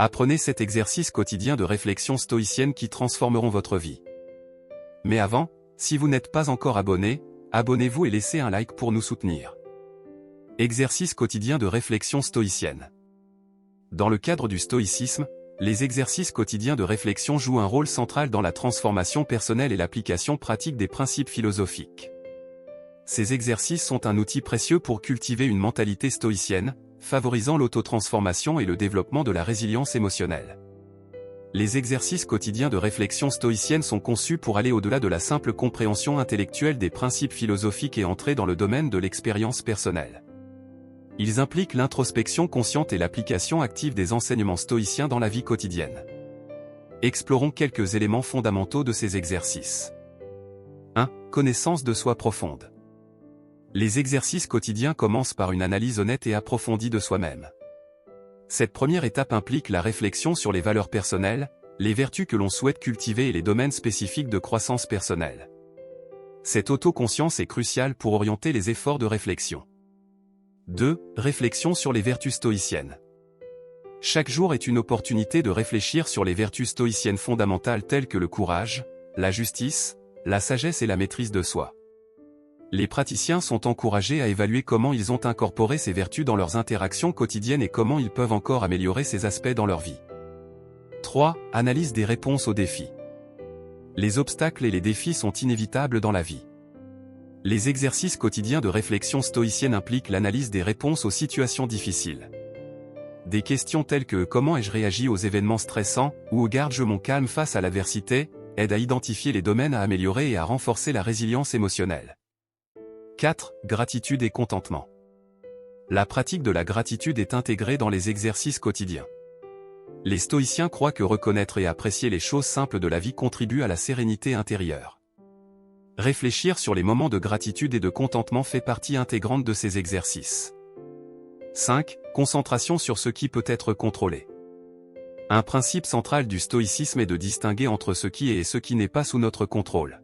Apprenez 7 exercices quotidiens de réflexion stoïcienne qui transformeront votre vie. Mais avant, si vous n'êtes pas encore abonné, abonnez-vous et laissez un like pour nous soutenir. Exercices quotidiens de réflexion stoïcienne. Dans le cadre du stoïcisme, les exercices quotidiens de réflexion jouent un rôle central dans la transformation personnelle et l'application pratique des principes philosophiques. Ces exercices sont un outil précieux pour cultiver une mentalité stoïcienne, favorisant l'autotransformation et le développement de la résilience émotionnelle. Les exercices quotidiens de réflexion stoïcienne sont conçus pour aller au-delà de la simple compréhension intellectuelle des principes philosophiques et entrer dans le domaine de l'expérience personnelle. Ils impliquent l'introspection consciente et l'application active des enseignements stoïciens dans la vie quotidienne. Explorons quelques éléments fondamentaux de ces exercices. 1. Connaissance de soi profonde. Les exercices quotidiens commencent par une analyse honnête et approfondie de soi-même. Cette première étape implique la réflexion sur les valeurs personnelles, les vertus que l'on souhaite cultiver et les domaines spécifiques de croissance personnelle. Cette autoconscience est cruciale pour orienter les efforts de réflexion. 2. Réflexion sur les vertus stoïciennes. Chaque jour est une opportunité de réfléchir sur les vertus stoïciennes fondamentales telles que le courage, la justice, la sagesse et la maîtrise de soi. Les praticiens sont encouragés à évaluer comment ils ont incorporé ces vertus dans leurs interactions quotidiennes et comment ils peuvent encore améliorer ces aspects dans leur vie. 3. Analyse des réponses aux défis. Les obstacles et les défis sont inévitables dans la vie. Les exercices quotidiens de réflexion stoïcienne impliquent l'analyse des réponses aux situations difficiles. Des questions telles que « Comment ai-je réagi aux événements stressants » ou « Garde-je mon calme face à l'adversité » aident à identifier les domaines à améliorer et à renforcer la résilience émotionnelle. 4. Gratitude et contentement. La pratique de la gratitude est intégrée dans les exercices quotidiens. Les stoïciens croient que reconnaître et apprécier les choses simples de la vie contribue à la sérénité intérieure. Réfléchir sur les moments de gratitude et de contentement fait partie intégrante de ces exercices. 5. Concentration sur ce qui peut être contrôlé. Un principe central du stoïcisme est de distinguer entre ce qui est et ce qui n'est pas sous notre contrôle.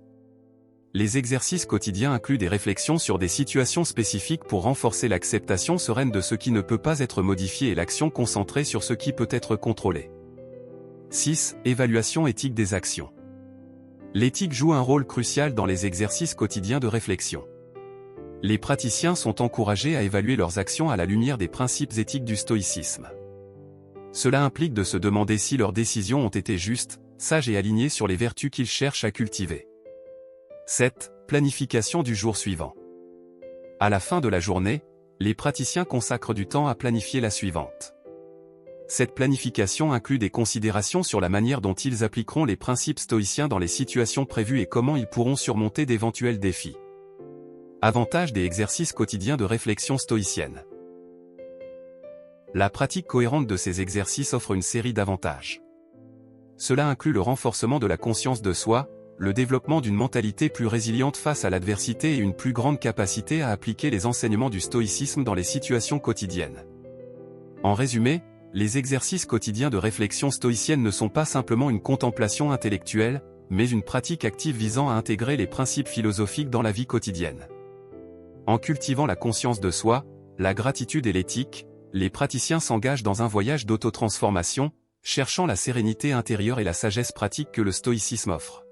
Les exercices quotidiens incluent des réflexions sur des situations spécifiques pour renforcer l'acceptation sereine de ce qui ne peut pas être modifié et l'action concentrée sur ce qui peut être contrôlé. 6. Évaluation éthique des actions. L'éthique joue un rôle crucial dans les exercices quotidiens de réflexion. Les praticiens sont encouragés à évaluer leurs actions à la lumière des principes éthiques du stoïcisme. Cela implique de se demander si leurs décisions ont été justes, sages et alignées sur les vertus qu'ils cherchent à cultiver. 7. Planification du jour suivant. À la fin de la journée, les praticiens consacrent du temps à planifier la suivante. Cette planification inclut des considérations sur la manière dont ils appliqueront les principes stoïciens dans les situations prévues et comment ils pourront surmonter d'éventuels défis. Avantages des exercices quotidiens de réflexion stoïcienne. La pratique cohérente de ces exercices offre une série d'avantages. Cela inclut le renforcement de la conscience de soi, le développement d'une mentalité plus résiliente face à l'adversité et une plus grande capacité à appliquer les enseignements du stoïcisme dans les situations quotidiennes. En résumé, les exercices quotidiens de réflexion stoïcienne ne sont pas simplement une contemplation intellectuelle, mais une pratique active visant à intégrer les principes philosophiques dans la vie quotidienne. En cultivant la conscience de soi, la gratitude et l'éthique, les praticiens s'engagent dans un voyage d'autotransformation, cherchant la sérénité intérieure et la sagesse pratique que le stoïcisme offre.